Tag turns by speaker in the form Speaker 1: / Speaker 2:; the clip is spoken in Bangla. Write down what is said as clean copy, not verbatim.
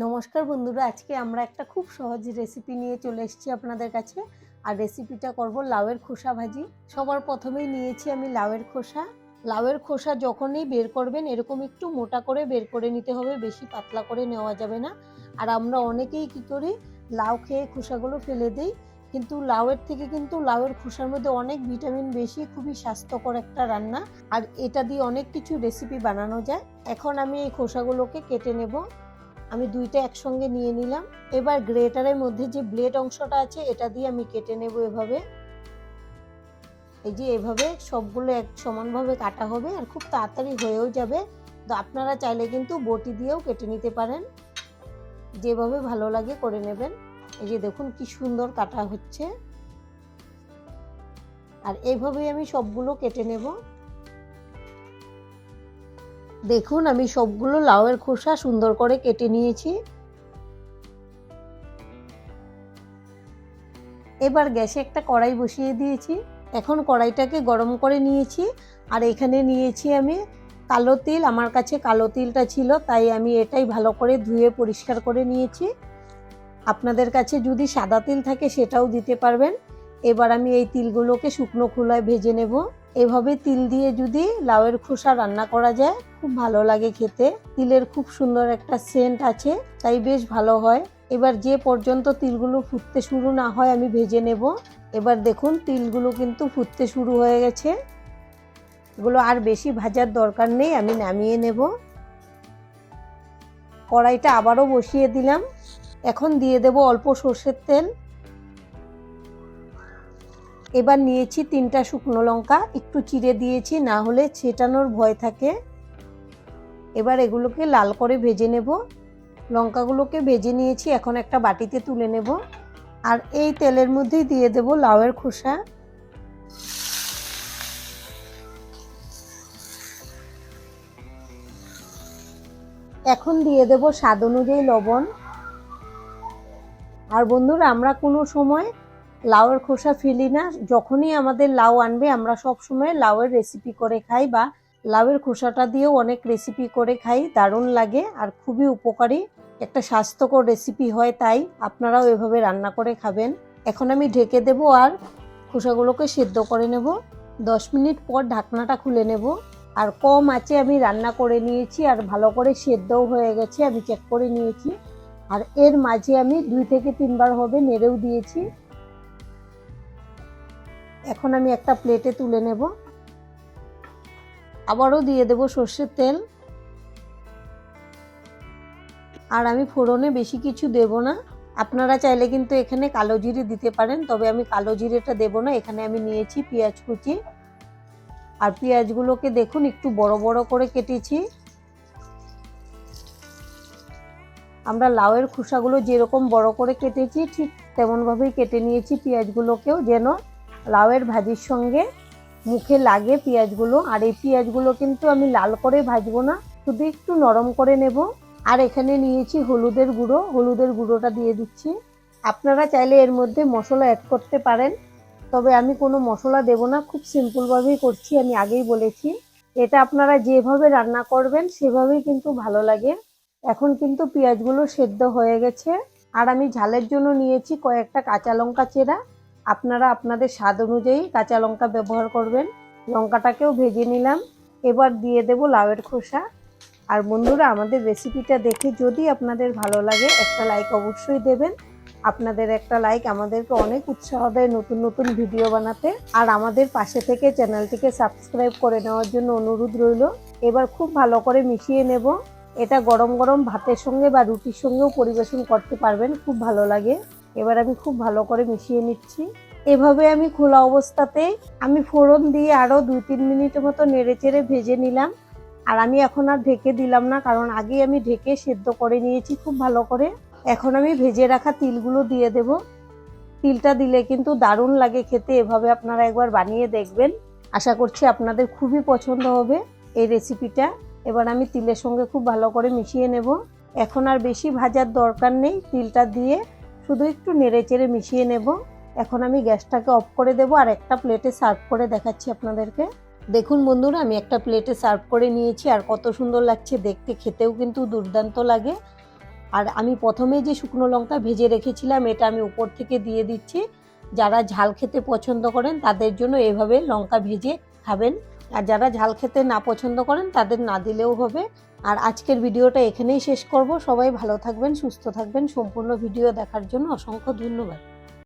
Speaker 1: নমস্কার বন্ধুরা, আজকে আমরা একটা খুব সহজ রেসিপি নিয়ে চলে এসেছি আপনাদের কাছে। আর রেসিপিটা করব লাউয়ের খোসা ভাজি। সবার প্রথমেই নিয়েছি আমি লাউয়ের খোসা। লাউয়ের খোসা যখনই বের করবেন এরকম একটু মোটা করে বের করে নিতে হবে, বেশি পাতলা করে নেওয়া যাবে না। আর আমরা অনেকেই কী করি, লাউ খেয়ে খোসাগুলো ফেলে দিই, কিন্তু লাউয়ের থেকে কিন্তু লাউয়ের খোসার মধ্যে অনেক ভিটামিন বেশি, খুবই স্বাস্থ্যকর একটা রান্না। আর এটা দিয়ে অনেক কিছু রেসিপি বানানো যায়। এখন আমি এই খোসাগুলোকে কেটে নেব। আমি দুইটা একসঙ্গে নিয়ে নিলাম। এবার গ্রেটারের মধ্যে যে ব্লেড অংশটা আছে এটা দিয়ে আমি কেটে নেব এভাবে। এই যে এভাবে সবগুলো এক সমানভাবে কাটা হবে আর খুব তাড়াতাড়ি হয়েও যাবে। তো আপনারা চাইলে কিন্তু বটি দিয়েও কেটে নিতে পারেন, যেভাবে ভালো লাগে করে নেবেন। এই যে দেখুন কি সুন্দর কাটা হচ্ছে। আর এইভাবেই আমি সবগুলো কেটে নেব। দেখুন আমি সবগুলো লাউয়ের খোসা সুন্দর করে কেটে নিয়েছি। এবার গ্যাসে একটা কড়াই বসিয়ে দিয়েছি। এখন কড়াইটাকে গরম করে নিয়েছি। আর এখানে নিয়েছি আমি কালো তিল। আমার কাছে কালো তিলটা ছিল, তাই আমি এটাই ভালো করে ধুয়ে পরিষ্কার করে নিয়েছি। আপনাদের কাছে যদি সাদা তিল থাকে সেটাও দিতে পারবেন। এবার আমি এই তিলগুলোকে শুকনো খোলায় ভেজে নেব। এভাবে তিল দিয়ে যদি লাউয়ের খোসা রান্না করা যায় খুব ভালো লাগে খেতে। তিলের খুব সুন্দর একটা সেন্ট আছে, তাই বেশ ভালো হয়। এবার যে পর্যন্ত তিলগুলো ফুটতে শুরু না হয় আমি ভেজে নেব। এবার দেখুন তিলগুলো কিন্তু ফুটতে শুরু হয়ে গেছে। এগুলো আর বেশি ভাজার দরকার নেই, আমি নামিয়ে নেব। কড়াইটা আবারও বসিয়ে দিলাম। এখন দিয়ে দেব অল্প সর্ষের তেল। এবার নিয়েছি 3টা শুকনো লঙ্কা, একটু চিড়ে দিয়েছি, না হলে ছেটানোর ভয় থাকে। এবার এগুলোকে লাল করে ভেজে নেব। লঙ্কাগুলোকে ভেজে নিয়েছি, এখন একটা বাটিতে তুলে নেব। আর এই তেলের মধ্যেই দিয়ে দেব লাউয়ের খোসা। এখন দিয়ে দেব স্বাদ অনুযায়ী লবণ। আর বন্ধুরা, আমরা কোনো সময় লাউয়ের খোসা ফেলি না। যখনই আমাদের লাউ আনবে আমরা সব সময় লাউয়ের রেসিপি করে খাই, বা লাউয়ের খোসাটা দিয়েও অনেক রেসিপি করে খাই। দারুণ লাগে আর খুবই উপকারী একটা স্বাস্থ্যকর রেসিপি হয়, তাই আপনারাও এভাবে রান্না করে খাবেন। এখন আমি ঢেকে দেব আর খোসাগুলোকে সেদ্ধ করে নেব। 10 মিনিট পর ঢাকনাটা খুলে নেব। আর কম আঁচে আমি রান্না করে নিয়েছি আর ভালো করে সেদ্ধও হয়ে গেছে, আমি চেক করে নিয়েছি। আর এর মাঝে আমি 2 থেকে 3 বার হবে নেড়েও দিয়েছি। এখন আমি একটা প্লেটে তুলে নেব। আবারও দিয়ে দেব সর্ষের তেল। আর আমি ফোড়নে বেশি কিছু দেব না। আপনারা চাইলে কিন্তু এখানে কালো জিরে দিতে পারেন, তবে আমি কালো জিরেটা দেব না। এখানে আমি নিয়েছি পেঁয়াজ কুচি। আর পেঁয়াজগুলোকে দেখুন একটু বড় বড় করে কেটেছি। আমরা লাউয়ের খোসাগুলো যেরকম বড় করে কেটেছি ঠিক তেমনভাবেই কেটে নিয়েছি পেঁয়াজগুলোকেও, যেন লাউয়ের ভাজির সঙ্গে মুখে লাগে পেঁয়াজগুলো। আর এই পেঁয়াজগুলো কিন্তু আমি লাল করে ভাজবো না, শুধু একটু নরম করে নেব। আর এখানে নিয়েছি হলুদের গুঁড়ো, হলুদের গুঁড়োটা দিয়ে দিচ্ছি। আপনারা চাইলে এর মধ্যে মশলা অ্যাড করতে পারেন, তবে আমি কোনো মশলা দেব না, খুব সিম্পলভাবেই করছি, আমি আগেই বলেছি। এটা আপনারা যেভাবে রান্না করবেন সেভাবেই কিন্তু ভালো লাগে। এখন কিন্তু পেঁয়াজগুলো সেদ্ধ হয়ে গেছে। আর আমি ঝালের জন্য নিয়েছি কয়েকটা কাঁচা লঙ্কা চেরা। আপনারা আপনাদের স্বাদ অনুযায়ী কাঁচা লঙ্কা ব্যবহার করবেন। লঙ্কাটাকেও ভেজে নিলাম। এবার দিয়ে দেব লাউয়ের খোসা। আর বন্ধুরা, আমাদের রেসিপিটা দেখে যদি আপনাদের ভালো লাগে একটা লাইক অবশ্যই দেবেন। আপনাদের একটা লাইক আমাদেরকে অনেক উৎসাহ দেয় নতুন নতুন ভিডিও বানাতে। আর আমাদের পাশে থেকে চ্যানেলটিকে সাবস্ক্রাইব করে নেওয়ার জন্য অনুরোধ রইল। এবার খুব ভালো করে মিশিয়ে নেব। এটা গরম গরম ভাতের সঙ্গে বা রুটির সঙ্গেও পরিবেশন করতে পারবেন, খুব ভালো লাগে। এবার আমি খুব ভালো করে মিশিয়ে নিচ্ছি। এভাবে আমি খোলা অবস্থাতেই আমি ফোড়ন দিয়ে আরও 2-3 মিনিটের মতো নেড়েচেড়ে ভেজে নিলাম। আর আমি এখন আর ঢেকে দিলাম না, কারণ আগেই আমি ঢেকে সেদ্ধ করে নিয়েছি খুব ভালো করে। এখন আমি ভেজে রাখা তিলগুলো দিয়ে দেব। তিলটা দিলে কিন্তু দারুণ লাগে খেতে, এভাবে আপনারা একবার বানিয়ে দেখবেন। আশা করছি আপনাদের খুবই পছন্দ হবে এই রেসিপিটা। এবার আমি তিলের সঙ্গে খুব ভালো করে মিশিয়ে নেব। এখন আর বেশি ভাজার দরকার নেই, তিলটা দিয়ে শুধু একটু নেড়েচেড়ে মিশিয়ে নেব। এখন আমি গ্যাসটাকে অফ করে দেব আর একটা প্লেটে সার্ভ করে দেখাচ্ছি আপনাদেরকে। দেখুন বন্ধুরা, আমি একটা প্লেটে সার্ভ করে নিয়েছি আর কত সুন্দর লাগছে দেখতে, খেতেও কিন্তু দুর্দান্ত লাগে। আর আমি প্রথমে যে শুকনো লঙ্কা ভেজে রেখেছিলাম এটা আমি উপর থেকে দিয়ে দিচ্ছি। যারা ঝাল খেতে পছন্দ করেন তাদের জন্য এভাবে লঙ্কা ভেজে খাবেন, আর যারা ঝাল খেতে না পছন্দ করেন তাদের না দিলেও হবে। আর আজকের ভিডিওটা এখানেই শেষ করব। সবাই ভালো থাকবেন, সুস্থ থাকবেন। সম্পূর্ণ ভিডিও দেখার জন্য অসংখ্য ধন্যবাদ।